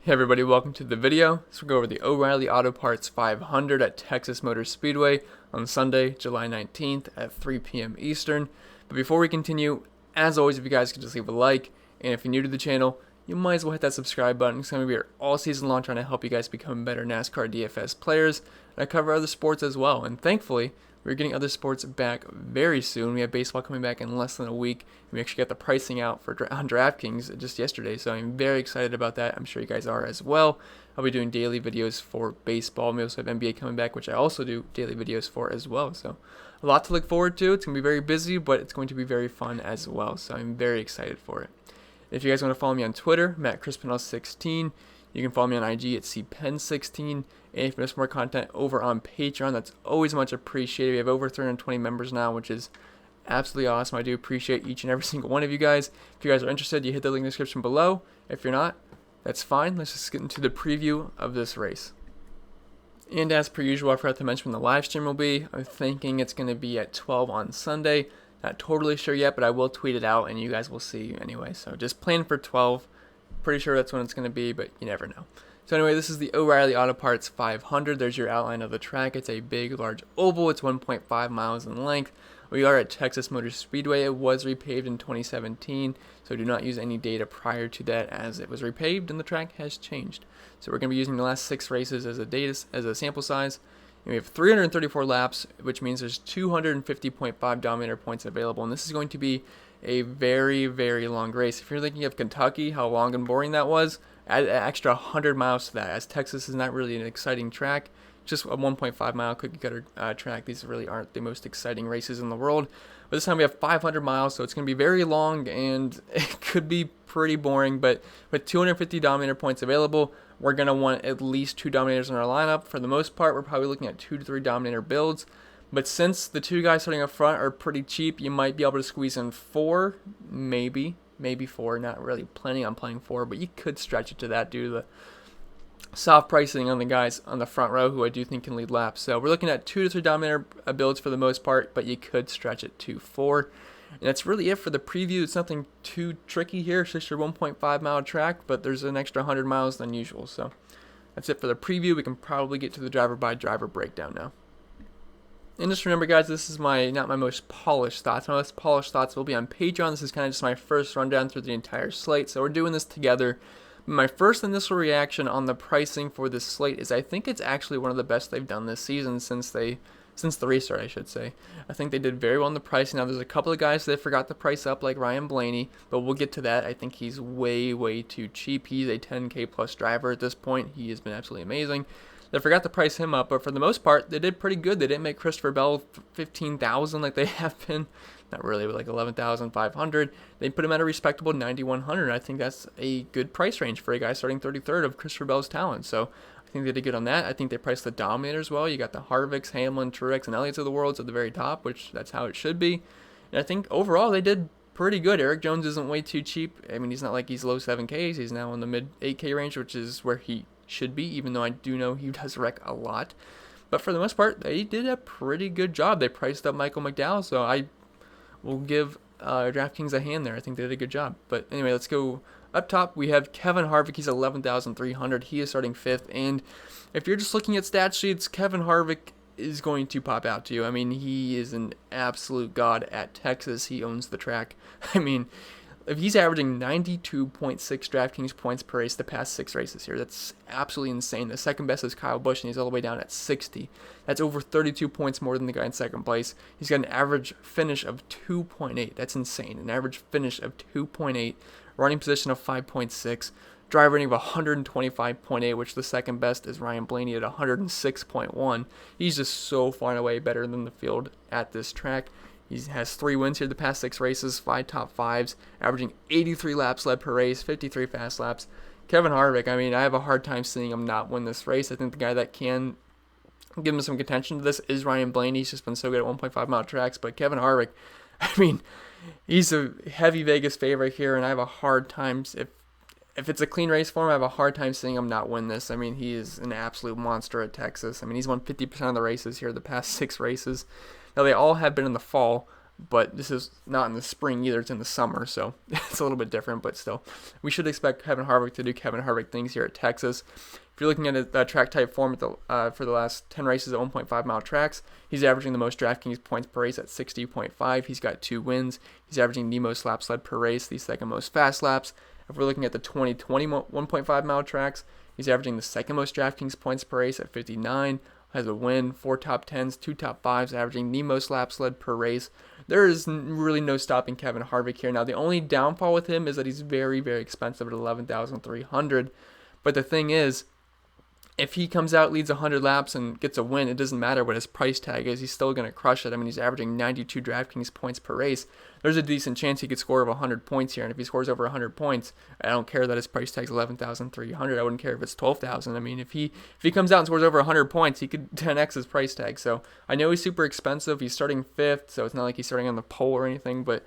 Hey everybody, welcome to the video. So we'll go over the O'Reilly Auto Parts 500 at Texas Motor Speedway on Sunday, July 19th at 3 p.m. Eastern. But before we continue, as always, if you guys could just leave a like, and if you're new to the channel, you might as well hit that subscribe button. It's going to be here all season long trying to help you guys become better NASCAR DFS players. And I cover other sports as well, and thankfully, we're getting other sports back very soon. We have baseball coming back in less than a week. We actually got the pricing out for on Draftkings just yesterday, so I'm very excited about that. I'm sure you guys are as well. I'll be doing daily videos for baseball. We also have NBA coming back, which I also do daily videos for as well. So a lot to look forward to. It's going to be very busy, but it's going to be very fun as well. So I'm very excited for it. If you guys want to follow me on Twitter, MattCrispinell16. You can follow me on IG at CPen16. And if you want more content over on Patreon, that's always much appreciated. We have over 320 members now, which is absolutely awesome. I do appreciate each and every single one of you guys. If you guys are interested, you hit the link in the description below. If you're not, that's fine. Let's just get into the preview of this race. And as per usual, I forgot to mention when the live stream will be. I'm thinking it's going to be at 12 on Sunday. Not totally sure yet, but I will tweet it out and you guys will see anyway. So just plan for 12. Pretty sure that's when it's going to be, but you never know. So anyway, this is the O'Reilly Auto Parts 500. There's your outline of the track. It's a big, large oval. It's 1.5 miles in length. We are at Texas Motor Speedway. It was repaved in 2017, so do not use any data prior to that as it was repaved and the track has changed. So we're going to be using the last 6 races as a sample size. And we have 334 laps, which means there's 250.5 Dominator points available, and this is going to be a very, very long race. If you're thinking of Kentucky, how long and boring that was, add an extra 100 miles to that, as Texas is not really an exciting track, just a 1.5 mile cookie cutter track. These really aren't the most exciting races in the world. But this time we have 500 miles, so it's going to be very long, and it could be pretty boring, but with 250 Dominator points available, we're going to want at least 2 Dominators in our lineup. For the most part, we're probably looking at 2 to 3 Dominator builds. But since the 2 guys starting up front are pretty cheap, you might be able to squeeze in 4, maybe 4. Not really planning on playing 4, but you could stretch it to that due to the soft pricing on the guys on the front row who I do think can lead laps. So we're looking at 2 to 3 Dominator builds for the most part, but you could stretch it to 4. And that's really it for the preview. It's nothing too tricky here. It's just your 1.5 mile track, but there's an extra 100 miles than usual. So that's it for the preview. We can probably get to the driver by driver breakdown now. And just remember, guys, this is not my most polished thoughts. My most polished thoughts will be on Patreon. This is kind of just my first rundown through the entire slate, so we're doing this together. My first initial reaction on the pricing for this slate is I think it's actually one of the best they've done this season since the restart, I should say. I think they did very well in the pricing. Now, there's a couple of guys that forgot the price up, like Ryan Blaney, but we'll get to that. I think he's way, way too cheap. He's a 10K plus driver at this point. He has been absolutely amazing. They forgot to price him up, but for the most part, they did pretty good. They didn't make Christopher Bell $15,000 like they have been. Not really, but like $11,500. They put him at a respectable $9,100. I think that's a good price range for a guy starting 33rd of Christopher Bell's talent. So I think they did good on that. I think they priced the Dominators well. You got the Harvicks, Halen, Truex, and Elliott's of the world at the very top, which that's how it should be. And I think overall they did pretty good. Eric Jones isn't way too cheap. I mean, he's not like he's low 7Ks. He's now in the mid 8K range, which is where he should be, even though I do know he does wreck a lot. But for the most part, they did a pretty good job. They priced up Michael Mcdowell, so I will give DraftKings a hand there. I think they did a good job. But anyway, let's go up top. We have Kevin Harvick. He's 11,300. He is starting 5th. And if you're just looking at stat sheets, Kevin Harvick is going to pop out to you. I mean, he is an absolute god at Texas. He owns the track. I mean, if he's averaging 92.6 DraftKings points per race the past 6 races here, that's absolutely insane. The second best is Kyle Busch, and he's all the way down at 60. That's over 32 points more than the guy in second place. He's got an average finish of 2.8. That's insane. An average finish of 2.8. Running position of 5.6. Driver rating of 125.8, which the second best is Ryan Blaney at 106.1. He's just so far and away better than the field at this track. He has 3 wins here the past 6 races, 5 top 5s, averaging 83 laps led per race, 53 fast laps. Kevin Harvick, I mean, I have a hard time seeing him not win this race. I think the guy that can give him some contention to this is Ryan Blaney. He's just been so good at 1.5 mile tracks. But Kevin Harvick, I mean, he's a heavy Vegas favorite here, and I have a hard time, if it's a clean race for him, I have a hard time seeing him not win this. I mean, he is an absolute monster at Texas. I mean, he's won 50% of the races here the past 6 races. Now, they all have been in the fall. but this is not in the spring either. It's in the summer, so it's a little bit different, but still. We should expect Kevin Harvick to do Kevin Harvick things here at Texas. If you're looking at the track type form for the last 10 races at 1.5 mile tracks, he's averaging the most DraftKings points per race at 60.5. He's got 2 wins. He's averaging the most laps led per race, the second most fast laps. If we're looking at the 2020 1.5 mile tracks, he's averaging the second most DraftKings points per race at 59. Has a win, 4 top 10s, 2 top 5s, averaging the most laps led per race. There is really no stopping Kevin Harvick here. Now, the only downfall with him is that he's very, very expensive at $11,300. But the thing is, if he comes out, leads 100 laps, and gets a win, it doesn't matter what his price tag is. He's still going to crush it. I mean, he's averaging 92 DraftKings points per race. There's a decent chance he could score over 100 points here. And if he scores over 100 points, I don't care that his price tag is $11,300. I wouldn't care if it's $12,000. I mean, if he comes out and scores over 100 points, he could 10x his price tag. So I know he's super expensive. He's starting 5th, so it's not like he's starting on the pole or anything, but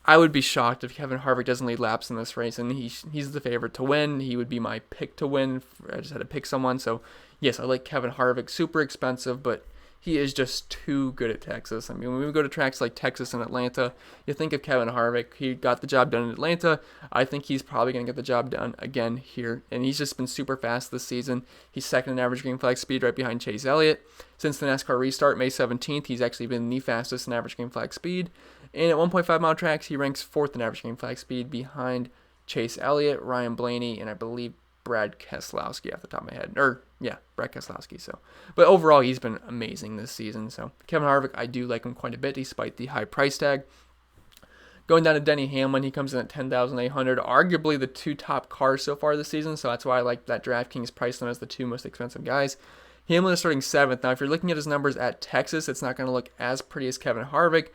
I would be shocked if Kevin Harvick doesn't lead laps in this race, and he's the favorite to win. He would be my pick to win. I just had to pick someone, so yes, I like Kevin Harvick. Super expensive, but he is just too good at Texas. I mean, when we go to tracks like Texas and Atlanta, you think of Kevin Harvick. He got the job done in Atlanta. I think he's probably going to get the job done again here, and he's just been super fast this season. He's second in average green flag speed right behind Chase Elliott. Since the NASCAR restart, May 17th, he's actually been the fastest in average green flag speed. And at 1.5 mile tracks, he ranks 4th in average green flag speed behind Chase Elliott, Ryan Blaney, and I believe Brad Keselowski off the top of my head. Brad Keselowski. So, but overall, he's been amazing this season. So Kevin Harvick, I do like him quite a bit despite the high price tag. Going down to Denny Hamlin, he comes in at $10,800. Arguably the 2 top cars so far this season. So that's why I like that DraftKings price them as the 2 most expensive guys. Hamlin is starting 7th. Now, if you're looking at his numbers at Texas, it's not going to look as pretty as Kevin Harvick.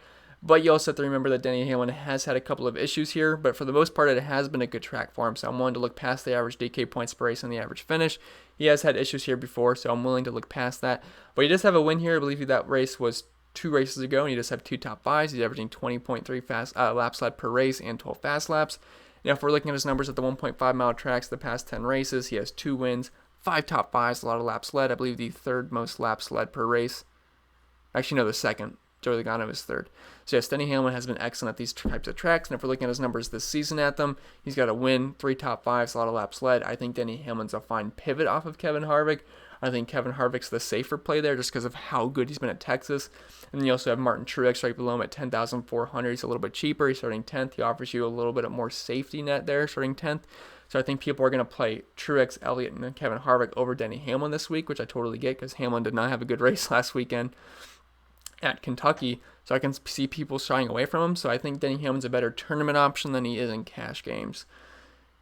But you also have to remember that Denny Hamlin has had a couple of issues here, but for the most part, it has been a good track for him. So I'm willing to look past the average DK points per race and the average finish. He has had issues here before, so I'm willing to look past that. But he does have a win here. I believe that race was 2 races ago, and he does have 2 top 5s. He's averaging 20.3 laps led per race and 12 fast laps. Now, if we're looking at his numbers at the 1.5 mile tracks, the past 10 races, he has 2 wins, 5 top 5s, a lot of laps led. I believe the 3rd most laps led per race. Actually, no, the 2nd. Joey Logano is 3rd. So yes, Denny Hamlin has been excellent at these types of tracks, and if we're looking at his numbers this season at them, he's got a win, 3 top 5s, a lot of laps led. I think Denny Hamlin's a fine pivot off of Kevin Harvick. I think Kevin Harvick's the safer play there just because of how good he's been at Texas. And then you also have Martin Truex right below him at $10,400. He's a little bit cheaper. He's starting 10th. He offers you a little bit of more safety net there, starting 10th. So I think people are going to play Truex, Elliott, and Kevin Harvick over Denny Hamlin this week, which I totally get because Hamlin did not have a good race last weekend at Kentucky, so I can see people shying away from him. So I think Denny Hamlin's a better tournament option than he is in cash games,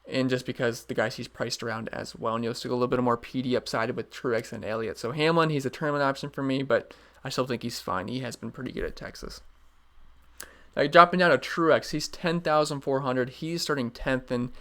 and just because the guys he's priced around as well, and you'll see a little bit more PD upside with Truex and Elliott. So Hamlin, he's a tournament option for me, but I still think he's fine. He has been pretty good at Texas. Now dropping down to Truex, he's $10,400. He's starting 10th, and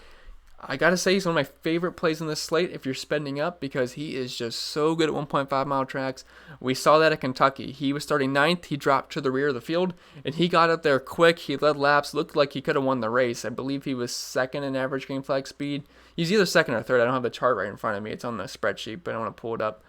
I gotta say he's one of my favorite plays in this slate if you're spending up because he is just so good at 1.5 mile tracks. We saw that at Kentucky. He was starting 9th. He dropped to the rear of the field, and he got up there quick. He led laps. Looked like he could have won the race. I believe he was 2nd in average green flag speed. He's either 2nd or 3rd. I don't have the chart right in front of me. It's on the spreadsheet, but I don't want to pull it up.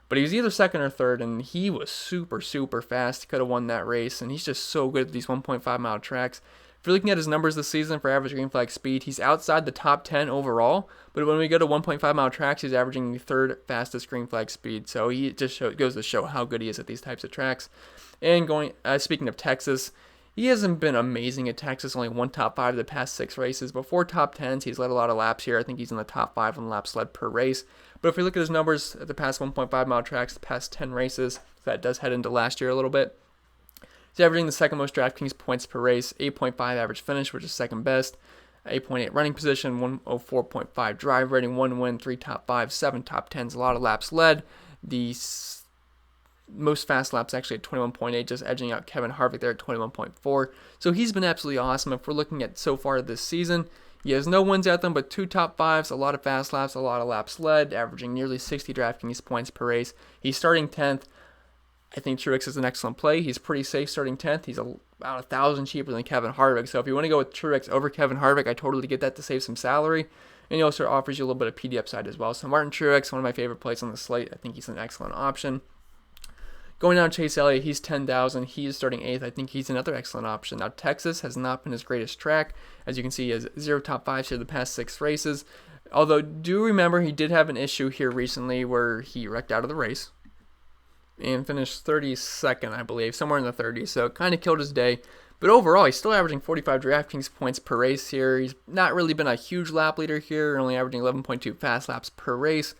But he was either 2nd or 3rd, and he was super, super fast. He could have won that race, and he's just so good at these 1.5 mile tracks. If you're looking at his numbers this season for average green flag speed, he's outside the top 10 overall. But when we go to 1.5 mile tracks, he's averaging the 3rd fastest green flag speed. So he just goes to show how good he is at these types of tracks. And speaking of Texas, he hasn't been amazing at Texas. Only 1 top 5 the past 6 races. But 4 top 10s, he's led a lot of laps here. I think he's in the top 5 on laps led per race. But if we look at his numbers at the past 1.5 mile tracks, the past 10 races, that does head into last year a little bit. He's averaging the 2nd most DraftKings points per race, 8.5 average finish, which is 2nd best, 8.8 running position, 104.5 drive rating, 1 win, 3 top 5, 7 top 10s, a lot of laps led. The most fast laps actually at 21.8, just edging out Kevin Harvick there at 21.4. So he's been absolutely awesome. If we're looking at so far this season, he has no wins at them, but 2 top 5s, a lot of fast laps, a lot of laps led, averaging nearly 60 DraftKings points per race. He's starting 10th. I think Truex is an excellent play. He's pretty safe starting 10th. He's about $1,000 cheaper than Kevin Harvick. So if you want to go with Truex over Kevin Harvick, I totally get that to save some salary. And he also offers you a little bit of PD upside as well. So Martin Truex, one of my favorite plays on the slate. I think he's an excellent option. Going down Chase Elliott, he's 10,000. He is starting 8th. I think he's another excellent option. Now, Texas has not been his greatest track. As you can see, he has 0 top 5s here the past 6 races. Although, do remember he did have an issue here recently where he wrecked out of the race and finished 32nd, I believe, somewhere in the 30s. So it kind of killed his day. But overall, he's still averaging 45 DraftKings points per race here. He's not really been a huge lap leader here, only averaging 11.2 fast laps per race.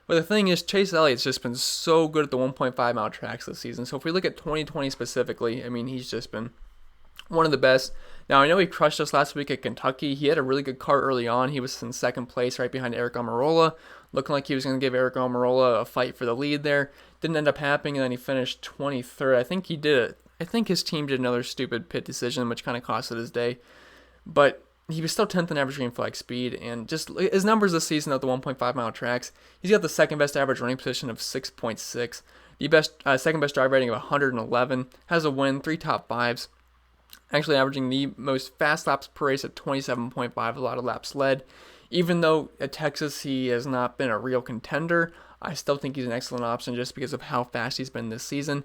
But the thing is, Chase Elliott's just been so good at the 1.5 mile tracks this season. So if we look at 2020 specifically, I mean, he's just been one of the best. Now, I know he crushed us last week at Kentucky. He had a really good car early on. He was in 2nd place right behind Eric Amarola, looking like he was going to give Eric Amarola a fight for the lead there. Didn't end up happening, and then he finished 23rd. I think he did it. I think his team did another stupid pit decision, which kind of costed his day. But he was still 10th in average green flag speed, and just his numbers this season at the 1.5 mile tracks, he's got the 2nd best average running position of 6.6, the best 2nd best drive rating of 111, has a win, 3 top 5s, actually averaging the most fast laps per race at 27.5, a lot of laps led. Even though at Texas he has not been a real contender, I still think he's an excellent option just because of how fast he's been this season.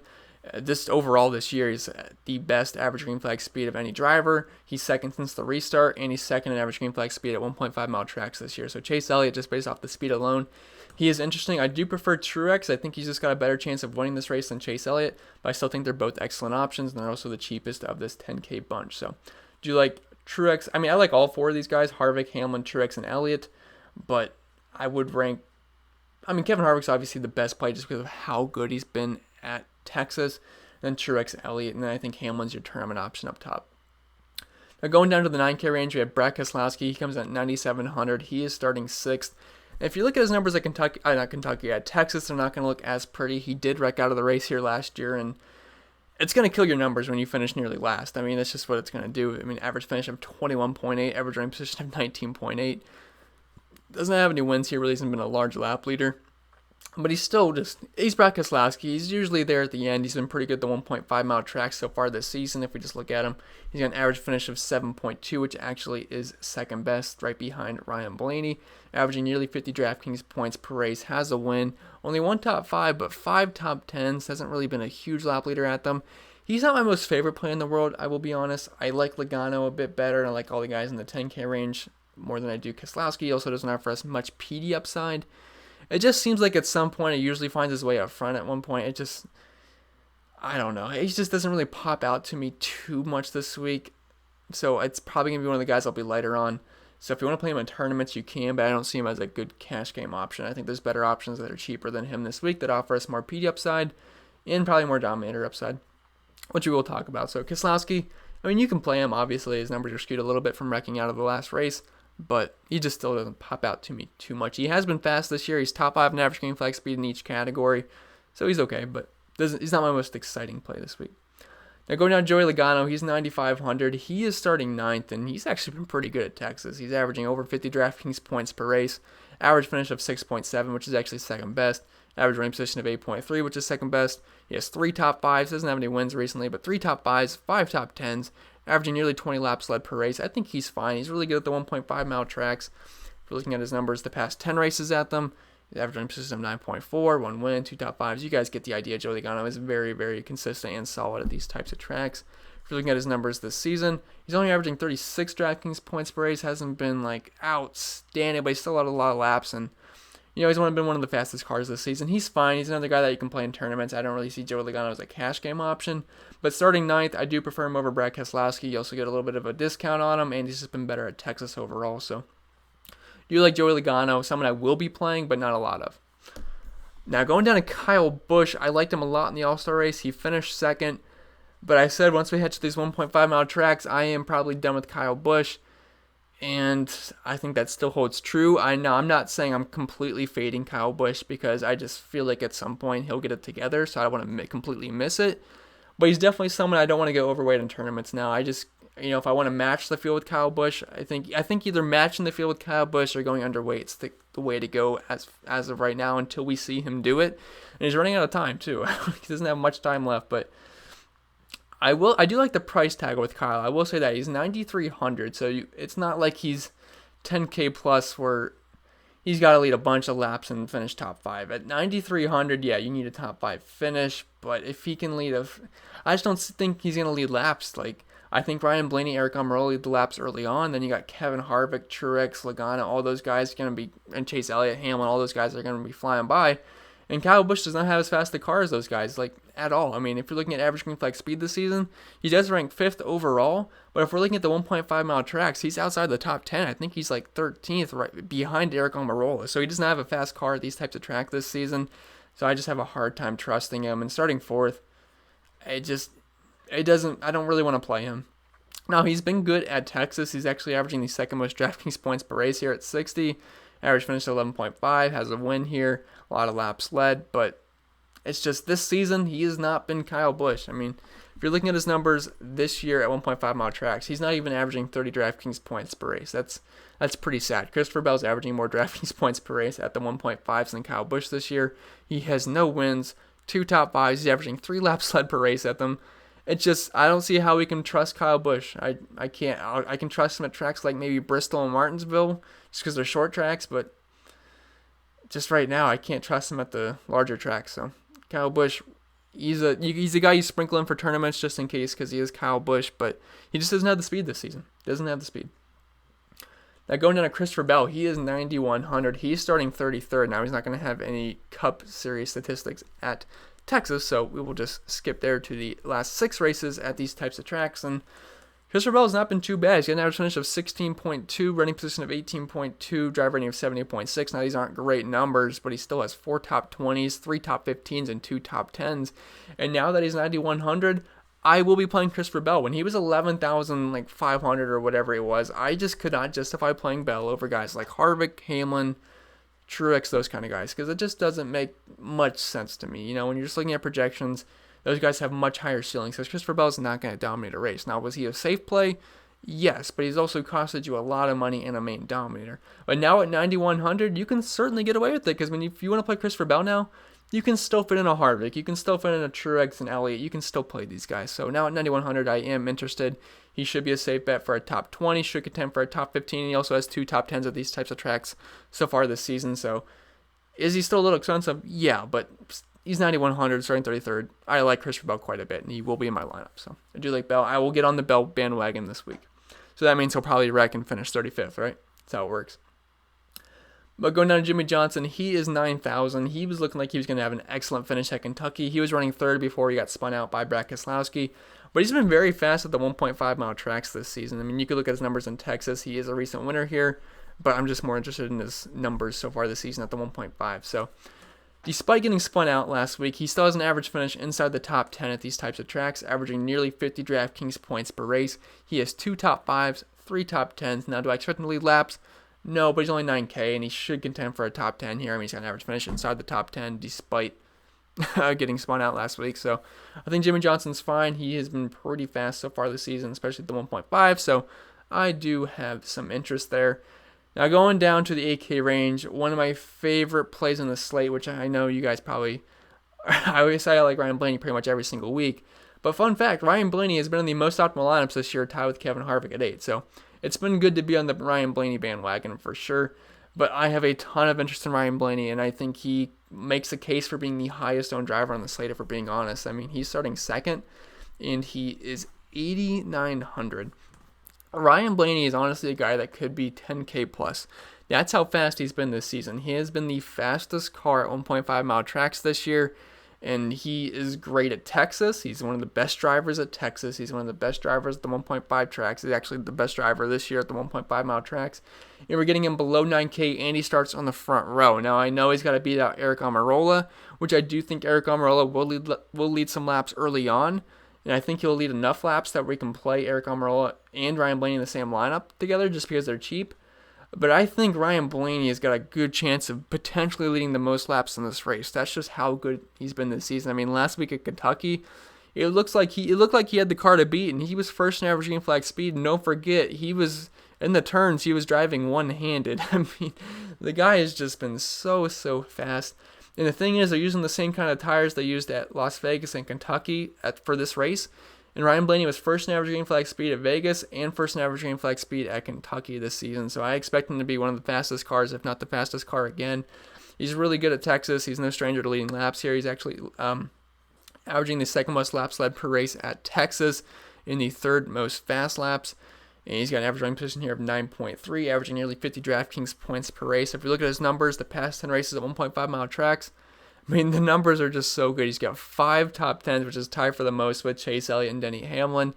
Overall this year, he's the best average green flag speed of any driver. He's 2nd since the restart, and he's 2nd in average green flag speed at 1.5 mile tracks this year. So Chase Elliott, just based off the speed alone, he is interesting. I do prefer Truex. I think he's just got a better chance of winning this race than Chase Elliott, but I still think they're both excellent options, and they're also the cheapest of this 10K bunch. So do you like Truex? I mean, I like all 4 of these guys, Harvick, Halen, Truex, and Elliott, but I would rank, I mean, Kevin Harvick's obviously the best play just because of how good he's been at Texas, then Truex, Elliott, and then I think Hamlin's your tournament option up top. Now going down to the 9K range, we have Kislowski. He comes at 9,700. He is starting 6th. And if you look at his numbers at at Texas, they're not going to look as pretty. He did wreck out of the race here last year, and it's going to kill your numbers when you finish nearly last. I mean, that's just what it's going to do. I mean, average finish of 21.8, average running position of 19.8. Doesn't have any wins here, really hasn't been a large lap leader. But he's Brad Keselowski. He's usually there at the end. He's been pretty good at the 1.5 mile track so far this season. If we just look at him, he's got an average finish of 7.2, which actually is 2nd best, right behind Ryan Blaney. Averaging nearly 50 DraftKings points per race, has a win. Only 1 top 5, but 5 top 10s. Hasn't really been a huge lap leader at them. He's not my most favorite play in the world, I will be honest. I like Logano a bit better, and I like all the guys in the 10K range more than I do Keselowski. He also doesn't offer us much PD upside. It just seems like at some point he usually finds his way up front. At one point, I don't know. He just doesn't really pop out to me too much this week. So it's probably going to be one of the guys I'll be lighter on. So if you want to play him in tournaments, you can, but I don't see him as a good cash game option. I think there's better options that are cheaper than him this week that offer us more PD upside and probably more Dominator upside, which we will talk about. So Kislowski, I mean, you can play him. Obviously, his numbers are skewed a little bit from wrecking out of the last race, but he just still doesn't pop out to me too much. He has been fast this year. He's top 5 in average green flag speed in each category, so he's okay, but he's not my most exciting play this week. Now going down to Joey Logano, he's 9,500. He is starting 9th, and he's actually been pretty good at Texas. He's averaging over 50 DraftKings points per race, average finish of 6.7, which is actually 2nd best, average running position of 8.3, which is 2nd best. He has 3 top 5s, doesn't have any wins recently, but 3 top 5s, 5 top 10s, averaging nearly 20 laps led per race. I think he's fine. He's really good at the 1.5 mile tracks. If we're looking at his numbers, the past 10 races at them, his average running position of 9.4, 1 win, 2 top 5s. You guys get the idea. Joey Logano is very, very consistent and solid at these types of tracks. If you're looking at his numbers this season, he's only averaging 36 DraftKings points per race. Hasn't been like outstanding, but he's still had a lot of laps, and he's been one of the fastest cars this season. He's fine. He's another guy that you can play in tournaments. I don't really see Joey Logano as a cash game option. But starting 9th, I do prefer him over Brad Keselowski. You also get a little bit of a discount on him, and he's just been better at Texas overall. So do like Joey Logano, someone I will be playing, but not a lot of. Now going down to Kyle Busch, I liked him a lot in the All-Star race. He finished 2nd. But I said once we head to these 1.5 mile tracks, I am probably done with Kyle Busch. And I think that still holds true. I'm not saying I'm completely fading Kyle Busch because I just feel like at some point he'll get it together, so I don't want to completely miss it. But he's definitely someone I don't want to go overweight in tournaments now. I just, if I want to match the field with Kyle Busch, I think either matching the field with Kyle Busch or going underweight is the way to go as of right now until we see him do it. And he's running out of time too. He doesn't have much time left, but I do like the price tag with Kyle. I will say that he's 9,300, so it's not like he's 10K plus where he's got to lead a bunch of laps and finish top 5. At 9,300, yeah, you need a top 5 finish, but if he can I just don't think he's going to lead laps. Like, I think Ryan Blaney, Eric Amarola lead the laps early on. Then you got Kevin Harvick, Truex, Logano, all those guys going to be, and Chase Elliott, Halen, all those guys are going to be flying by. And Kyle Busch does not have as fast a car as those guys, like, at all. I mean, if you're looking at average green flag speed this season, he does rank 5th overall, but if we're looking at the 1.5 mile tracks, he's outside the top 10. I think he's like 13th, right behind Eric Amarola. So he does not have a fast car at these types of tracks this season. So I just have a hard time trusting him. And starting 4th, I don't really want to play him. Now, he's been good at Texas. He's actually averaging the 2nd most DraftKings points per race here at 60. Average finish at 11.5, has a win here, a lot of laps led, but it's just this season, he has not been Kyle Busch. I mean, if you're looking at his numbers this year at 1.5 mile tracks, he's not even averaging 30 DraftKings points per race. That's pretty sad. Christopher Bell's averaging more DraftKings points per race at the 1.5s than Kyle Busch this year. He has no wins, 2 top 5s, he's averaging 3 laps led per race at them. It's just, I don't see how we can trust Kyle Busch. I can't. I can trust him at tracks like maybe Bristol and Martinsville, just because they're short tracks, but just right now, I can't trust him at the larger tracks. So, Kyle Busch, he's a guy you sprinkle in for tournaments just in case, because he is Kyle Busch, but he just doesn't have the speed this season. Doesn't have the speed. Now, going down to Christopher Bell, he is 9,100. He's starting 33rd. Now, he's not going to have any Cup Series statistics at Texas, so we will just skip there to the last 6 races at these types of tracks. And Christopher Bell has not been too bad. He's got an average finish of 16.2, running position of 18.2, driver rating of 70.6. Now, these aren't great numbers, but he still has 4 top 20s, 3 top 15s, and 2 top 10s. And now that he's 9,100, I will be playing Christopher Bell. When he was 11,500 or whatever it was, I just could not justify playing Bell over guys like Harvick, Halen, Truex, those kind of guys, because it just doesn't make much sense to me. You know, when you're just looking at projections, those guys have much higher ceilings, because Christopher Bell's not going to dominate a race. Now, was he a safe play? Yes, but he's also costed you a lot of money and a main dominator. But now at 9,100, you can certainly get away with it, because if you want to play Christopher Bell now, you can still fit in a Harvick, you can still fit in a Truex and Elliott, you can still play these guys. So now at 9,100, I am interested. He should be a safe bet for a top 20, should contend for a top 15. He also has 2 top 10s at these types of tracks so far this season. So is he still a little expensive? Yeah, but he's 9,100, starting 33rd. I like Christopher Bell quite a bit, and he will be in my lineup. So I do like Bell. I will get on the Bell bandwagon this week. So that means he'll probably wreck and finish 35th, right? That's how it works. But going down to Jimmy Johnson, he is 9,000. He was looking like he was going to have an excellent finish at Kentucky. He was running 3rd before he got spun out by Brad Keselowski. But he's been very fast at the 1.5 mile tracks this season. I mean, you could look at his numbers in Texas. He is a recent winner here, but I'm just more interested in his numbers so far this season at the 1.5. So despite getting spun out last week, he still has an average finish inside the top 10 at these types of tracks, averaging nearly 50 DraftKings points per race. He has 2 top 5s, 3 top 10s. Now, do I expect him to lead laps? No, but he's only 9K, and he should contend for a top 10 here. I mean, he's got an average finish inside the top 10 despite getting spun out last week. So I think Jimmy Johnson's fine. He has been pretty fast so far this season, especially at the 1.5. So I do have some interest there. Now going down to the 8K range, one of my favorite plays on the slate, which I know you guys probably, I always say I like Ryan Blaney pretty much every single week. But fun fact, Ryan Blaney has been in the most optimal lineups this year, tied with Kevin Harvick at 8. So it's been good to be on the Ryan Blaney bandwagon for sure. But I have a ton of interest in Ryan Blaney, and I think he makes a case for being the highest owned driver on the slate, if we're being honest. I mean, he's starting 2nd, and he is 8,900. Ryan Blaney is honestly a guy that could be 10K plus. That's how fast he's been this season. He has been the fastest car at 1.5 mile tracks this year, and he is great at Texas. He's one of the best drivers at Texas. He's one of the best drivers at the 1.5 tracks. He's actually the best driver this year at the 1.5 mile tracks. And we're getting him below 9K, and he starts on the front row. Now, I know he's got to beat out Eric Amarola, which I do think Eric Amarola will lead some laps early on. And I think he'll lead enough laps that we can play Eric Amarola and Ryan Blaney in the same lineup together just because they're cheap. But I think Ryan Blaney has got a good chance of potentially leading the most laps in this race. That's just how good he's been this season. I mean, last week at Kentucky, it looked like he had the car to beat, and he was first in average green flag speed. And don't forget, he was in the turns, he was driving one-handed. I mean, the guy has just been so fast. And the thing is, they're using the same kind of tires they used at Las Vegas and Kentucky for this race. And Ryan Blaney was first in average green flag speed at Vegas and first in average green flag speed at Kentucky this season. So I expect him to be one of the fastest cars, if not the fastest car again. He's really good at Texas. He's no stranger to leading laps here. He's actually averaging the second most laps led per race at Texas in the third most fast laps. And he's got an average running position here of 9.3, averaging nearly 50 DraftKings points per race. If you look at his numbers, the past 10 races at 1.5 mile tracks, I mean, the numbers are just so good. He's got 5 top 10s, which is tied for the most with Chase Elliott and Denny Hamlin.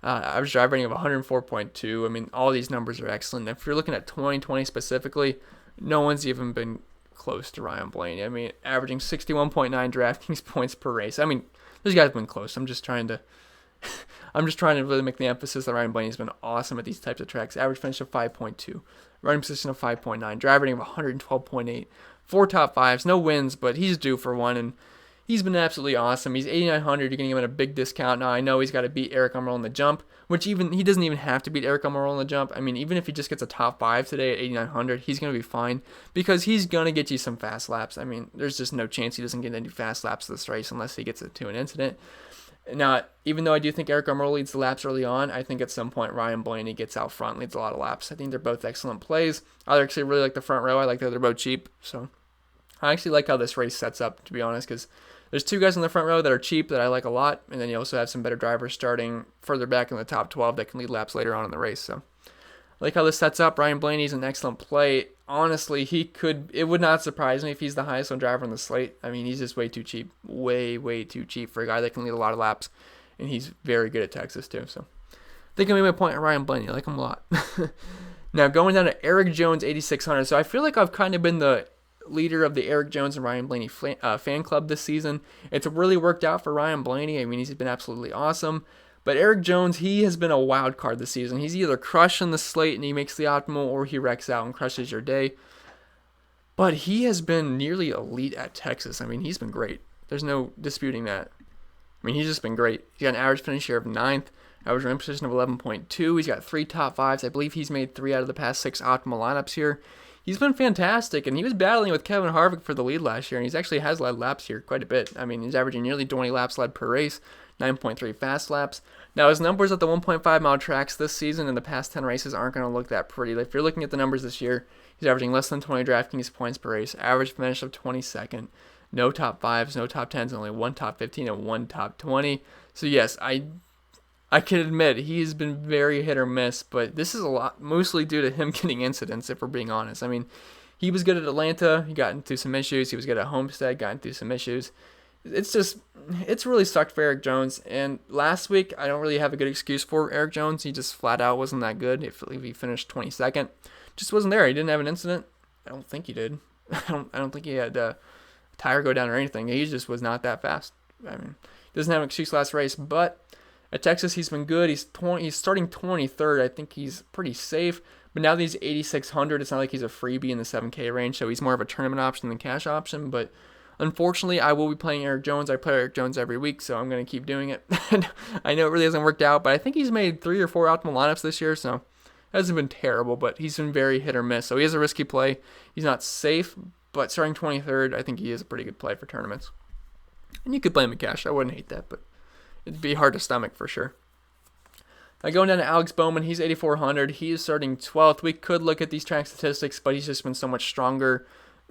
Average driver rating of 104.2. I mean, all these numbers are excellent. If you're looking at 2020 specifically, no one's even been close to Ryan Blaney. I mean, averaging 61.9 DraftKings points per race. I mean, this guy's been close. I'm just trying to really make the emphasis that Ryan Blaney's been awesome at these types of tracks. Average finish of 5.2, running position of 5.9, driver rating of 112.8, 4 top 5s, no wins, but he's due for one, and he's been absolutely awesome. He's 8,900. You're getting him at a big discount. Now, I know he's got to beat Eric Amarola in the jump, which he doesn't even have to beat Eric Amarola in the jump. I mean, even if he just gets a top 5 today at 8,900, he's going to be fine because he's going to get you some fast laps. I mean, there's just no chance he doesn't get any fast laps this race unless he gets into an incident. Now, even though I do think Eric Amarola leads the laps early on, I think at some point Ryan Blaney gets out front, leads a lot of laps. I think they're both excellent plays. I actually really like the front row. I like that they're both cheap. So I actually like how this race sets up, to be honest, because there's 2 guys in the front row that are cheap that I like a lot, and then you also have some better drivers starting further back in the top 12 that can lead laps later on in the race. So I like how this sets up. Ryan Blaney's an excellent play. Honestly, it would not surprise me if he's the highest owned driver on the slate. I mean, he's just way too cheap. Way too cheap for a guy that can lead a lot of laps, and he's very good at Texas too. So I think I made my point on Ryan Blaney. I like him a lot. Now, going down to Eric Jones, 8,600. So I feel like I've kind of been the leader of the Eric Jones and Ryan Blaney fan club this season. It's really worked out for Ryan Blaney. I mean, he's been absolutely awesome. But Eric Jones, he has been a wild card this season. He's either crushing the slate and he makes the optimal, or he wrecks out and crushes your day. But he has been nearly elite at Texas. I mean, he's been great. There's no disputing that. I mean, he's just been great. He's got an average finish here of 9th, average running position of 11.2. He's got 3 top 5s. I believe he's made 3 out of the past 6 optimal lineups here. He's been fantastic, and he was battling with Kevin Harvick for the lead last year, and he actually has led laps here quite a bit. I mean, he's averaging nearly 20 laps led per race, 9.3 fast laps. Now, his numbers at the 1.5 mile tracks this season in the past 10 races aren't going to look that pretty. If you're looking at the numbers this year, he's averaging less than 20 DraftKings points per race, average finish of 22nd, no top 5s, no top 10s, only 1 top 15 and 1 top 20. So yes, I can admit he's been very hit or miss, but this is a lot mostly due to him getting incidents, if we're being honest. I mean, he was good at Atlanta, he got into some issues. He was good at Homestead, got into some issues. It's really sucked for Eric Jones. And last week, I don't really have a good excuse for Eric Jones. He just flat out wasn't that good. If he finished 22nd, just wasn't there. He didn't have an incident. I don't think he did. I don't think he had a tire go down or anything. He just was not that fast. I mean, he doesn't have an excuse last race, but at Texas, he's been good. He's starting 23rd. I think he's pretty safe. But now that he's 8,600, it's not like he's a freebie in the 7K range, so he's more of a tournament option than cash option. But unfortunately, I will be playing Eric Jones. I play Eric Jones every week, so I'm going to keep doing it. I know it really hasn't worked out, but I think he's made 3 or 4 optimal lineups this year, so it hasn't been terrible, but he's been very hit or miss. So he is a risky play. He's not safe, but starting 23rd, I think he is a pretty good play for tournaments. And you could play him in cash. I wouldn't hate that, but it'd be hard to stomach for sure. Now going down to Alex Bowman, he's 8,400. He is starting 12th. We could look at these track statistics, but he's just been so much stronger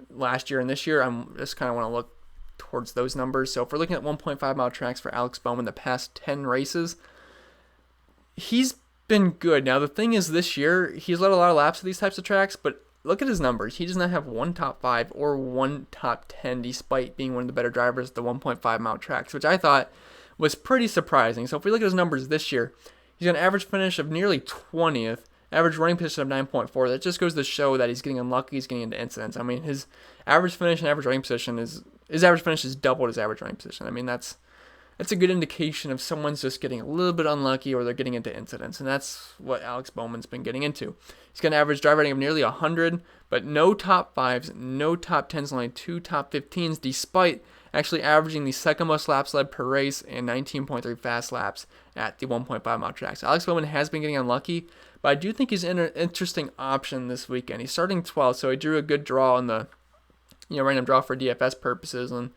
last year and this year. I just kind of want to look towards those numbers. So if we're looking at 1.5 mile tracks for Alex Bowman the past 10 races, he's been good. Now the thing is, this year he's led a lot of laps at these types of tracks, but look at his numbers. He does not have 1 top 5 or 1 top 10 despite being one of the better drivers at the 1.5 mile tracks, which I thought was pretty surprising. So if we look at his numbers this year, he's got an average finish of nearly 20th, average running position of 9.4. That just goes to show that he's getting unlucky, he's getting into incidents. I mean, his average finish and average running position is doubled his average running position. I mean, that's a good indication of someone's just getting a little bit unlucky or they're getting into incidents, and that's what Alex Bowman's been getting into. He's got an average driver rating of nearly 100, but no top 5s, no top 10s, only 2 top 15s, despite actually averaging the second most laps led per race and 19.3 fast laps at the 1.5 mile tracks. Alex Bowman has been getting unlucky, but I do think he's an interesting option this weekend. He's starting 12th, so he drew a good draw in the random draw for DFS purposes, and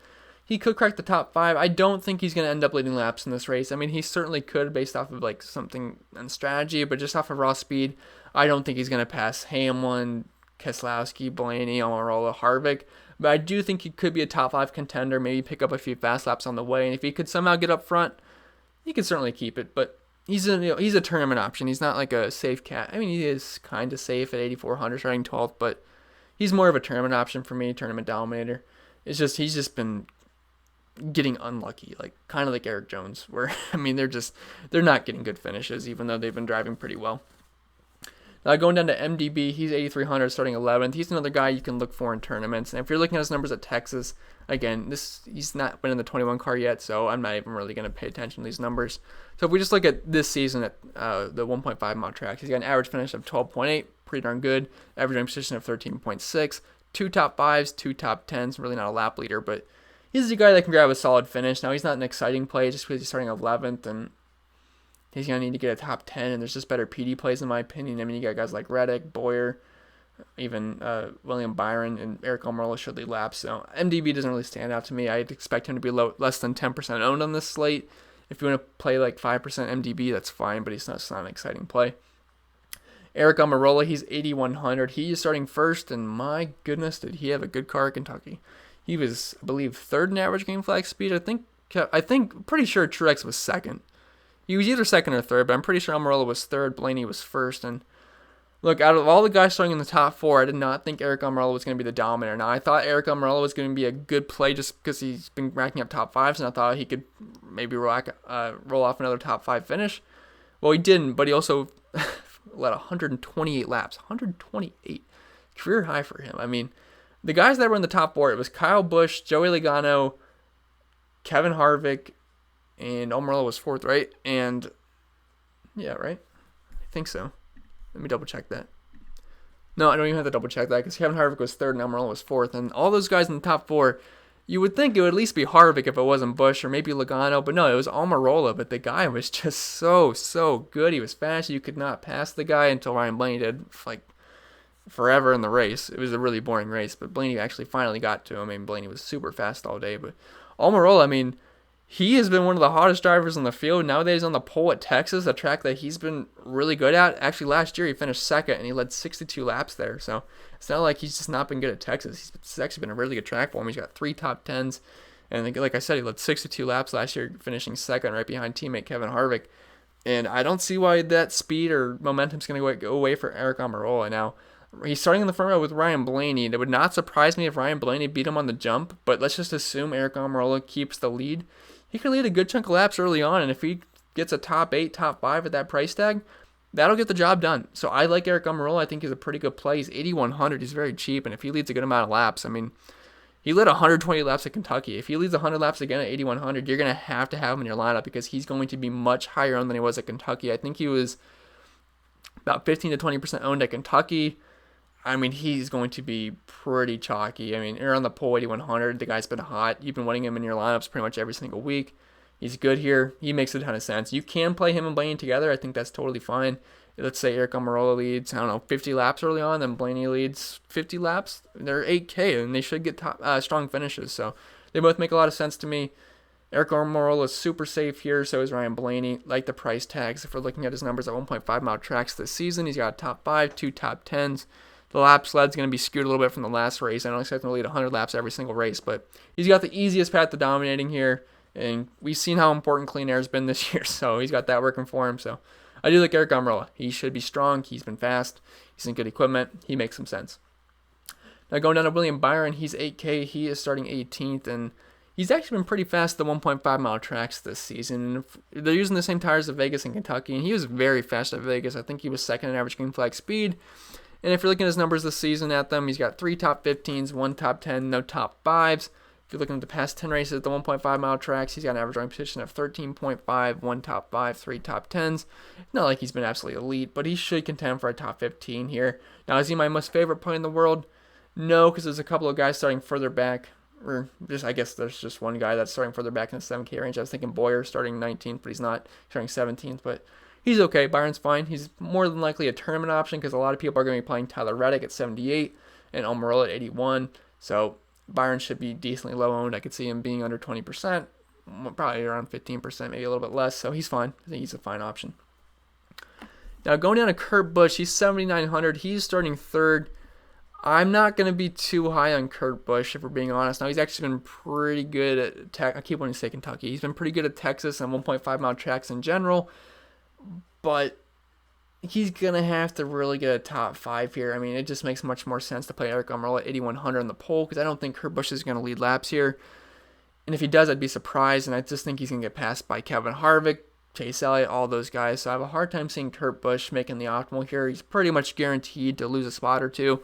he could crack the top 5. I don't think he's going to end up leading laps in this race. I mean, he certainly could based off of like something on strategy, but just off of raw speed, I don't think he's going to pass Halen, Keselowski, Blaney, Amarola, Harvick. But I do think he could be a top 5 contender, maybe pick up a few fast laps on the way. And if he could somehow get up front, he could certainly keep it. But he's a tournament option. He's not like a safe cat. I mean, he is kind of safe at 8,400, starting 12th, but he's more of a tournament option for me, tournament dominator. It's just he's just been getting unlucky, like kind of like Eric Jones, where I mean they're not getting good finishes, even though they've been driving pretty well. Now going down to MDB, he's 8,300, starting 11th. He's another guy you can look for in tournaments. And if you're looking at his numbers at Texas, again, he's not been in the 21 car yet, so I'm not even really going to pay attention to these numbers. So if we just look at this season at the 1.5 mile tracks, he's got an average finish of 12.8, pretty darn good. Average range position of 13.6, 2 top 5s, 2 top 10s. Really not a lap leader, but he's a guy that can grab a solid finish. Now, he's not an exciting play just because he's starting 11th, and he's going to need to get a top 10, and there's just better PD plays, in my opinion. I mean, you got guys like Reddick, Boyer, even William Byron, and Eric Amarola should lead laps. So MDB doesn't really stand out to me. I'd expect him to be less than 10% owned on this slate. If you want to play like 5% MDB, that's fine, but it's not an exciting play. Eric Amarola, he's 8,100. He is starting first, and my goodness, did he have a good car at Kentucky. He was, I believe, third in average game flag speed. Pretty sure Truex was second. He was either second or third, but I'm pretty sure Amarola was third, Blaney was first. And look, out of all the guys starting in the top 4, I did not think Eric Amarola was going to be the dominator. Now, I thought Eric Amarola was going to be a good play just because he's been racking up top 5s, and I thought he could maybe roll off another top 5 finish. Well, he didn't, but he also led 128 laps. 128. Career high for him. I mean, the guys that were in the top 4, it was Kyle Busch, Joey Logano, Kevin Harvick, and Amarola was 4th, right? And, yeah, right? I think so. Let me double check that. No, I don't even have to double check that because Kevin Harvick was 3rd and Amarola was 4th. And all those guys in the top 4, you would think it would at least be Harvick if it wasn't Busch or maybe Logano. But no, it was Amarola. But the guy was just so good. He was fast. You could not pass the guy until Ryan Blaney did, like, forever in the race. It was a really boring race, but Blaney actually finally got to him. I mean, Blaney was super fast all day. But Amarola, I mean, he has been one of the hottest drivers on the field. Nowadays on the pole at Texas, a track that he's been really good at. Actually, last year he finished 2nd, and he led 62 laps there. So it's not like he's just not been good at Texas. It's actually been a really good track for him. He's got 3 top 10s. And like I said, he led 62 laps last year, finishing 2nd right behind teammate Kevin Harvick. And I don't see why that speed or momentum is going to go away for Eric Amarola. Now, he's starting in the front row with Ryan Blaney. It would not surprise me if Ryan Blaney beat him on the jump, but let's just assume Eric Amarola keeps the lead. He can lead a good chunk of laps early on, and if he gets a top 8, top 5 at that price tag, that'll get the job done. So I like Eric Amarola. I think he's a pretty good play. He's 8,100. He's very cheap, and if he leads a good amount of laps, I mean, he led 120 laps at Kentucky. If he leads 100 laps again at 8,100, you're going to have him in your lineup because he's going to be much higher owned than he was at Kentucky. I think he was about 15 to 20% owned at Kentucky. I mean, he's going to be pretty chalky. I mean, you're on the pole 8,100. The guy's been hot. You've been winning him in your lineups pretty much every single week. He's good here. He makes a ton of sense. You can play him and Blaney together. I think that's totally fine. Let's say Eric Amarola leads, 50 laps early on, then Blaney leads 50 laps. They're 8K, and they should get strong finishes. So they both make a lot of sense to me. Eric Amarola is super safe here, so is Ryan Blaney. Like the price tags, if we're looking at his numbers at 1.5 mile tracks this season, he's got a top 5, 2 top 10s. The lap sled's going to be skewed a little bit from the last race. I don't expect him to lead 100 laps every single race, but he's got the easiest path to dominating here, and we've seen how important clean air has been this year, so he's got that working for him. So I do like Eric Amarola. He should be strong. He's been fast. He's in good equipment. He makes some sense. Now going down to William Byron, he's 8K. He is starting 18th, and he's actually been pretty fast at the 1.5 mile tracks this season. They're using the same tires as Vegas and Kentucky, and he was very fast at Vegas. I think he was 2nd in average green flag speed. And if you're looking at his numbers this season at them, he's got 3 top 15s, 1 top 10, no top 5s. If you're looking at the past 10 races at the 1.5 mile tracks, he's got an average running position of 13.5, 1 top 5, 3 top 10s. Not like he's been absolutely elite, but he should contend for a top 15 here. Now, is he my most favorite play in the world? No, because there's a couple of guys starting further back. Or just, I guess there's just one guy that's starting further back in the 7K range. I was thinking Boyer starting 19th, but he's not, starting 17th. But he's okay. Byron's fine. He's more than likely a tournament option because a lot of people are going to be playing Tyler Reddick at 78 and Amarola at 81. So Byron should be decently low owned. I could see him being under 20%, probably around 15%, maybe a little bit less. So he's fine. I think he's a fine option. Now going down to Kurt Busch, he's 7,900. He's starting third. I'm not going to be too high on Kurt Busch, if we're being honest. Now, he's actually been pretty good at I keep wanting to say Kentucky. He's been pretty good at Texas and 1.5 mile tracks in general, but he's going to have to really get a top 5 here. I mean, it just makes much more sense to play Eric Amarola at 8,100 on the pole, because I don't think Kurt Busch is going to lead laps here. And if he does, I'd be surprised, and I just think he's going to get passed by Kevin Harvick, Chase Elliott, all those guys. So I have a hard time seeing Kurt Busch making the optimal here. He's pretty much guaranteed to lose a spot or two.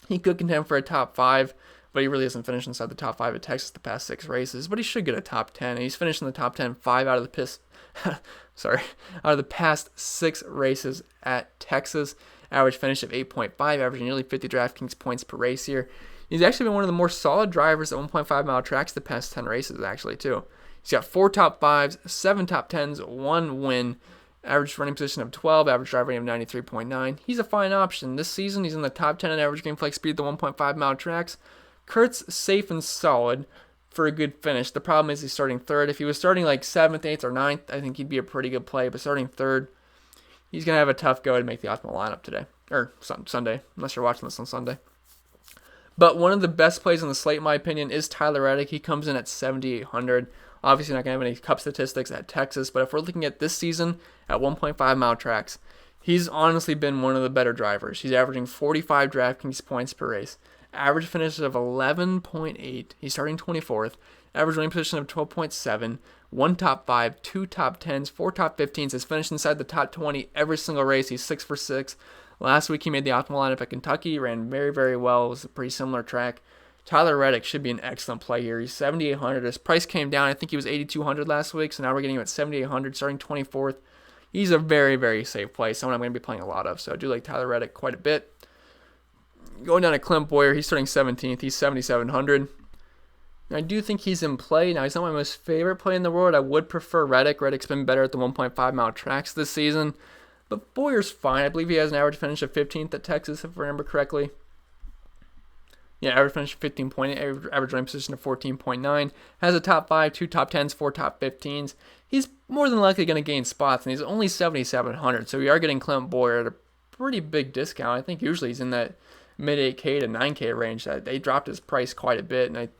He could contend for a top 5, but he really hasn't finished inside the top 5 at Texas the past 6 races. But he should get a top 10. And he's finished in the top 10 5 out of the past 6 races at Texas. Average finish of 8.5, averaging nearly 50 DraftKings points per race here. He's actually been one of the more solid drivers at 1.5 mile tracks the past 10 races, actually, too. He's got 4 top 5s, 7 top 10s, 1 win. Average running position of 12, average driver rating of 93.9. He's a fine option. This season, he's in the top 10 in average gameplay speed at the 1.5 mile tracks. Kurt's safe and solid for a good finish. The problem is he's starting third. If he was starting like 7th, 8th, or 9th, I think he'd be a pretty good play. But starting third, he's going to have a tough go to make the optimal lineup today. Or Sunday, unless you're watching this on Sunday. But one of the best plays on the slate, in my opinion, is Tyler Reddick. He comes in at 7,800. Obviously not going to have any cup statistics at Texas, but if we're looking at this season at 1.5 mile tracks, he's honestly been one of the better drivers. He's averaging 45 DraftKings points per race, average finish of 11.8. He's starting 24th, average running position of 12.7, 1 top 5, 2 top 10s, 4 top 15s. Has finished inside the top 20 every single race. He's 6 for 6. Last week he made the optimal lineup at Kentucky, ran very, very well. It was a pretty similar track. Tyler Reddick should be an excellent play here. He's 7,800. His price came down. I think he was 8,200 last week, so now we're getting him at 7,800, starting 24th. He's a very, very safe play, someone I'm going to be playing a lot of, so I do like Tyler Reddick quite a bit. Going down to Clint Boyer, he's starting 17th. He's 7,700. I do think he's in play. Now, he's not my most favorite play in the world. I would prefer Reddick. Reddick's been better at the 1.5 mile tracks this season, but Boyer's fine. I believe he has an average finish of 15th at Texas, if I remember correctly. Yeah, average finish of 15.8, average running position of 14.9. Has a top 5, 2 top 10s, 4 top 15s. He's more than likely going to gain spots, and he's only 7,700. So we are getting Clint Boyer at a pretty big discount. I think usually he's in that mid 8K to 9K range. They dropped his price quite a bit, and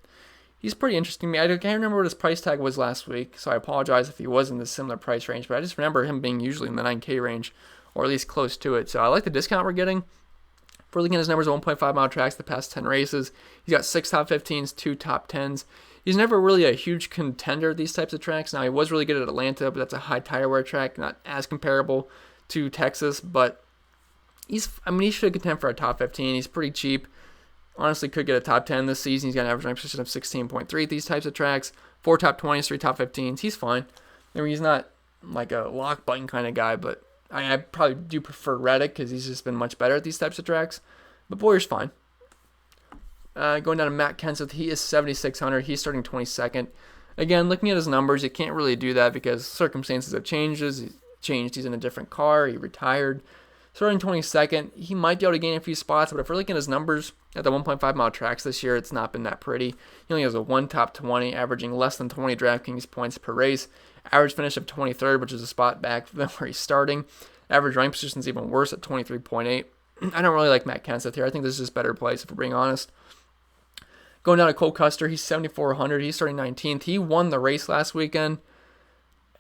he's pretty interesting to me. I can't remember what his price tag was last week, so I apologize if he was in the similar price range, but I just remember him being usually in the 9K range, or at least close to it. So I like the discount we're getting. If we're looking at his numbers at 1.5 mile tracks the past 10 races, he's got 6 top 15s, 2 top 10s. He's never really a huge contender at these types of tracks. Now, he was really good at Atlanta, but that's a high tire wear track, not as comparable to Texas, but he should contend for a top 15. He's pretty cheap. Honestly, could get a top 10 this season. He's got an average rank position of 16.3 at these types of tracks, 4 top 20s, 3 top 15s. He's fine. I mean, he's not like a lock button kind of guy, but I probably do prefer Reddick because he's just been much better at these types of tracks. But Boyer's fine. Going down to Matt Kenseth, he is 7,600. He's starting 22nd. Again, looking at his numbers, you can't really do that because circumstances have changed. He's in a different car. He retired. Starting 22nd, he might be able to gain a few spots, but if we're looking at his numbers at the 1.5 mile tracks this year, it's not been that pretty. He only has a 1 top 20, averaging less than 20 DraftKings points per race. Average finish of 23rd, which is a spot back from where he's starting. Average running position is even worse at 23.8. I don't really like Matt Kenseth here. I think this is just better place, if we're being honest. Going down to Cole Custer, he's 7,400. He's starting 19th. He won the race last weekend.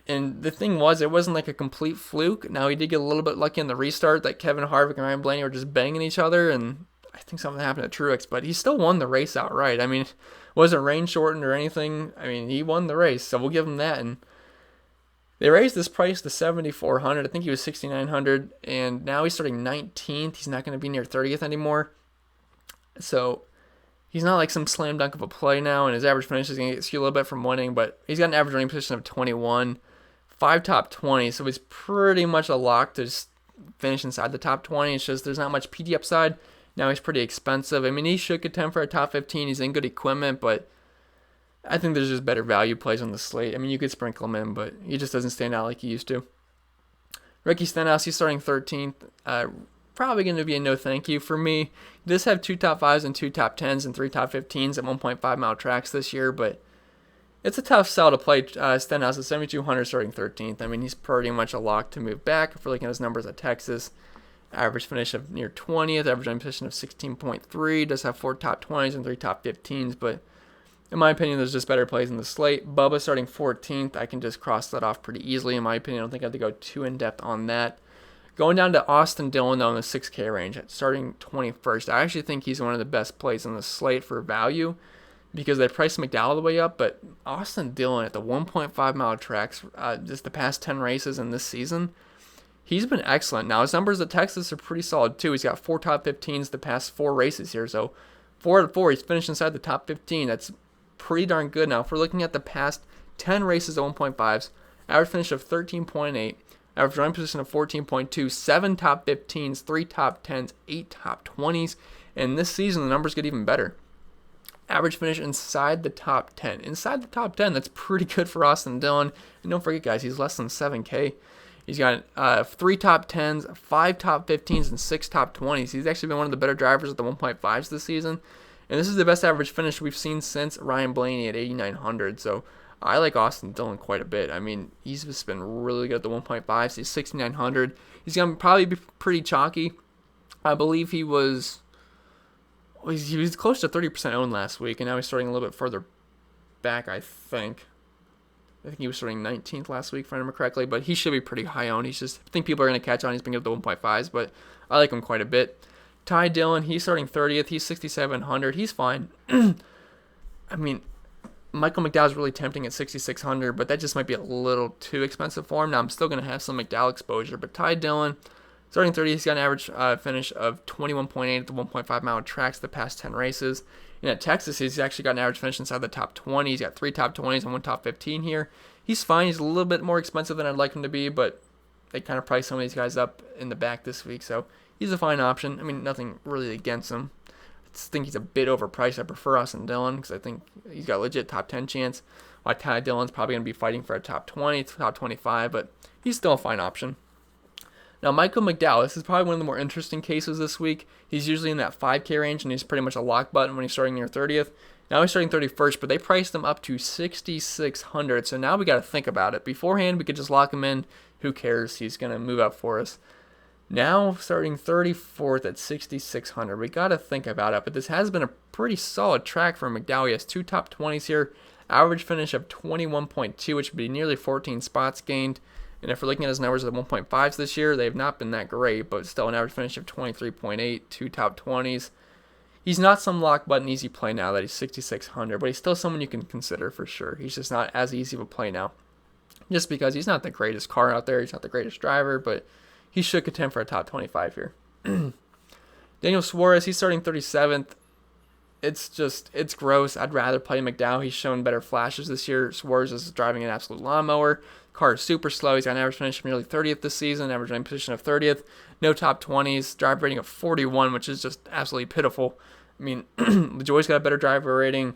And the thing was, it wasn't like a complete fluke. Now, he did get a little bit lucky in the restart that Kevin Harvick and Blaney were just banging each other, and I think something happened to Truex, but he still won the race outright. I mean, it wasn't rain shortened or anything. I mean, he won the race, so we'll give him that. And they raised this price to 7,400. I think he was 6,900, and now he's starting 19th. He's not going to be near 30th anymore. So he's not like some slam dunk of a play now, and his average finish is going to get skewed a little bit from winning, but he's got an average running position of 21, 5 top 20, so he's pretty much a lock to just finish inside the top 20. It's just there's not much PD upside. Now he's pretty expensive. I mean, he should contend for a top 15. He's in good equipment, but I think there's just better value plays on the slate. I mean, you could sprinkle him in, but he just doesn't stand out like he used to. Ricky Stenhouse, he's starting 13th. probably going to be a no thank you for me. He does have 2 top 5s and 2 top 10s and 3 top 15s at 1.5 mile tracks this year, but it's a tough sell to play Stenhouse at 7,200 starting 13th. I mean, he's pretty much a lock to move back. If we're looking at his numbers at Texas, average finish of near 20th, average running position of 16.3, does have 4 top 20s and 3 top 15s, but in my opinion, there's just better plays in the slate. Bubba starting 14th, I can just cross that off pretty easily. In my opinion, I don't think I have to go too in-depth on that. Going down to Austin Dillon, though, in the 6K range, starting 21st. I actually think he's one of the best plays in the slate for value because they priced Mcdowell all the way up, but Austin Dillon at the 1.5 mile tracks, just the past 10 races in this season, he's been excellent. Now, his numbers at Texas are pretty solid, too. He's got 4 top 15s the past 4 races here, so 4 out of 4, he's finished inside the top 15. That's pretty darn good. Now, if we're looking at the past 10 races at 1.5s, average finish of 13.8, average running position of 14.2, 7 top 15s, 3 top 10s, 8 top 20s, and this season the numbers get even better. Average finish inside the top 10. Inside the top 10, that's pretty good for Austin Dillon. And don't forget, guys, he's less than 7K. He's got 3 top 10s, 5 top 15s, and 6 top 20s. He's actually been one of the better drivers at the 1.5s this season. And this is the best average finish we've seen since Ryan Blaney at 8,900. So I like Austin Dillon quite a bit. I mean, he's just been really good at the 1.5s. He's 6,900. He's going to probably be pretty chalky. I believe he was close to 30% owned last week, and now he's starting a little bit further back, I think. I think he was starting 19th last week, if I remember correctly, but he should be pretty high owned. I think people are going to catch on. He's been good at the 1.5s, but I like him quite a bit. Ty Dillon, he's starting 30th. He's 6,700. He's fine. I mean, Michael McDowell's really tempting at 6,600, but that just might be a little too expensive for him. Now, I'm still going to have some McDowell exposure, but Ty Dillon, starting 30th, he's got an average finish of 21.8 at the 1.5 mile tracks the past 10 races. And at Texas, he's actually got an average finish inside the top 20. He's got 3 top 20s and 1 top 15 here. He's fine. He's a little bit more expensive than I'd like him to be, but they kind of priced some of these guys up in the back this week, so he's a fine option. I mean, nothing really against him. I just think he's a bit overpriced. I prefer Austin Dillon because I think he's got a legit top 10 chance. While Ty Dillon's probably going to be fighting for a top 20, top 25, but he's still a fine option. Now, Michael McDowell, this is probably one of the more interesting cases this week. He's usually in that 5K range, and he's pretty much a lock button when he's starting near 30th. Now he's starting 31st, but they priced him up to 6,600, so now we got to think about it. Beforehand, we could just lock him in. Who cares? He's going to move up for us. Now, starting 34th at 6,600, we got to think about it, but this has been a pretty solid track for McDowell. He has 2 top 20s here, average finish of 21.2, which would be nearly 14 spots gained. And if we're looking at his numbers at the 1.5s this year, they've not been that great, but still an average finish of 23.8, 2 top 20s. He's not some lock button easy play now that he's 6,600, but he's still someone you can consider for sure. He's just not as easy of a play now. Just because he's not the greatest car out there, he's not the greatest driver, but he should contend for a top 25 here. Daniel Suarez, he's starting 37th. It's gross. I'd rather play McDowell. He's shown better flashes this year. Suarez is driving an absolute lawnmower. Car is super slow. He's got an average finish of nearly 30th this season, average running position of 30th. No top 20s, driver rating of 41, which is just absolutely pitiful. I mean, LaJoie's got a better driver rating.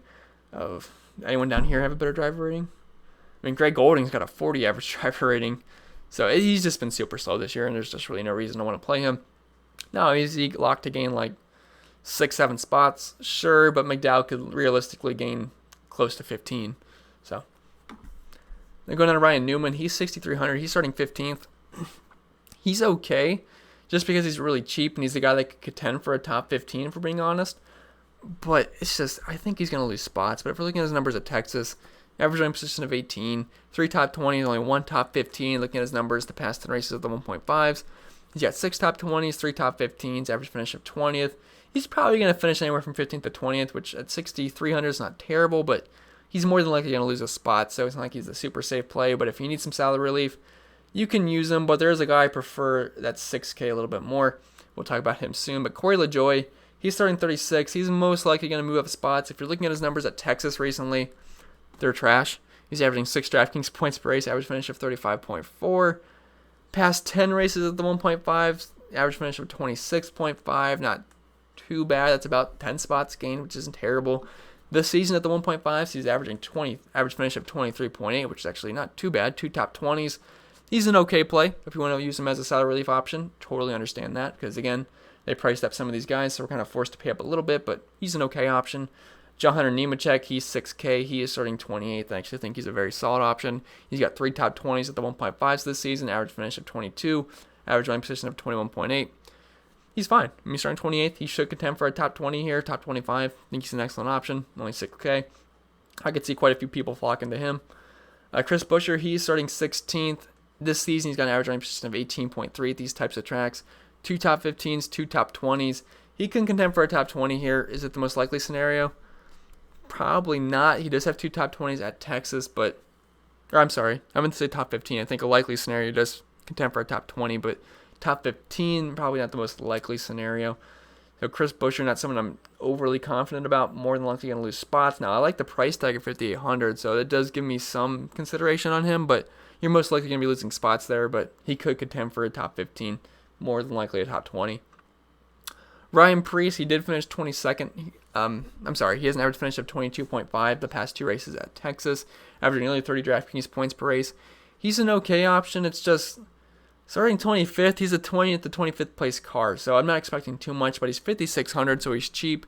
Anyone down here have a better driver rating? I mean, Greg Golding's got a 40 average driver rating. So he's just been super slow this year, and there's just really no reason to want to play him. Now, is he locked to gain like 6-7 spots? Sure, but McDowell could realistically gain close to 15. So then going on to Ryan Newman, he's 6,300. He's starting 15th. He's okay, just because he's really cheap, and he's the guy that could contend for a top 15, if we're being honest. But it's just, I think he's going to lose spots. But if we're looking at his numbers at Texas, average running position of 18, 3 top 20s, only 1 top 15. Looking at his numbers, the past 10 races of the 1.5s. He's got 6 top 20s, 3 top 15s, average finish of 20th. He's probably going to finish anywhere from 15th to 20th, which at 6,300 is not terrible, but he's more than likely going to lose a spot, so it's not like he's a super safe play. But if you need some salary relief, you can use him, but there is a guy I prefer that's 6K a little bit more. We'll talk about him soon. But Corey LaJoie, he's starting 36. He's most likely going to move up spots. If you're looking at his numbers at Texas recently, they're trash. He's averaging 6 DraftKings points per race, average finish of 35.4. Past 10 races at the 1.5s, average finish of 26.5. Not too bad. That's about 10 spots gained, which isn't terrible. This season at the 1.5s, he's averaging average finish of 23.8, which is actually not too bad. 2 top 20s. He's an okay play if you want to use him as a salary relief option. Totally understand that because, again, they priced up some of these guys, so we're kind of forced to pay up a little bit, but he's an okay option. John Hunter Nemechek, he's 6K. He is starting 28th. I actually think he's a very solid option. He's got 3 top 20s at the 1.5s this season, average finish of 22, average running position of 21.8. He's fine. I mean, he's starting 28th. He should contend for a top 20 here, top 25. I think he's an excellent option, only 6K. I could see quite a few people flocking to him. Chris Buescher, he's starting 16th. This season, he's got an average running position of 18.3 at these types of tracks. 2 top 15s, 2 top 20s. He can contend for a top 20 here. Is it the most likely scenario? Probably not. He does have 2 top 20s at Texas, but... Or I'm sorry. I meant to say top 15. I think a likely scenario does contend for a top 20, but top 15, probably not the most likely scenario. So Chris Buescher, not someone I'm overly confident about. More than likely going to lose spots. Now, I like the price tag of 5,800, so it does give me some consideration on him, but you're most likely going to be losing spots there, but he could contend for a top 15, more than likely a top 20. Ryan Preece, he did finish 22nd. He has an average finish of 22.5 the past 2 races at Texas, averaging nearly 30 Draftkings points per race. He's an okay option. It's just starting 25th. He's a 20th to 25th place car, so I'm not expecting too much, but he's 5,600, so he's cheap.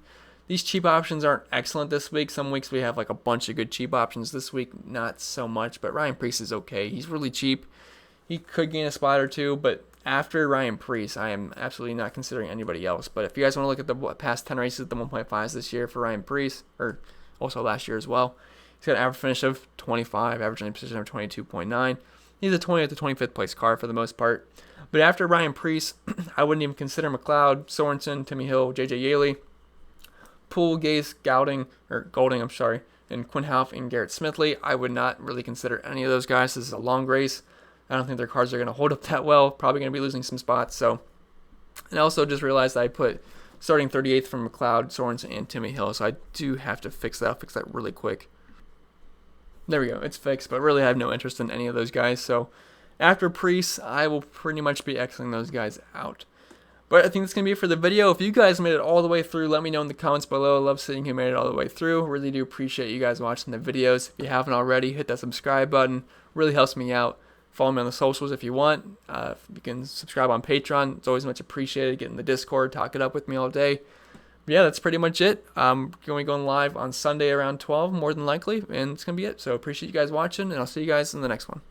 These cheap options aren't excellent this week. Some weeks we have like a bunch of good cheap options. This week, not so much, but Ryan Preece is okay. He's really cheap. He could gain a spot or two, but after Ryan Preece, I am absolutely not considering anybody else. But if you guys want to look at the past 10 races, the 1.5s this year for Ryan Preece, or also last year as well, he's got an average finish of 25, average running position of 22.9. He's a 20th to 25th place car for the most part. But after Ryan Preece, I wouldn't even consider McLeod, Sorensen, Timmy Hill, JJ Yeley, Poole, Gase, Golding, and Quinn Houff and Garrett Smithley. I would not really consider any of those guys. This is a long race. I don't think their cars are going to hold up that well. Probably going to be losing some spots. So, and I also just realized I put starting 38th from McLeod, Sorensen, and Timmy Hill. So I do have to fix that really quick. There we go. It's fixed, but really I have no interest in any of those guys. So after Preece, I will pretty much be exiting those guys out. But I think that's going to be it for the video. If you guys made it all the way through, let me know in the comments below. I love seeing who made it all the way through. Really do appreciate you guys watching the videos. If you haven't already, hit that subscribe button. Really helps me out. Follow me on the socials if you want. You can subscribe on Patreon. It's always much appreciated. Get in the Discord, talk it up with me all day. But yeah, that's pretty much it. I'm going to be going live on Sunday around 12, more than likely, and it's going to be it. So appreciate you guys watching, and I'll see you guys in the next one.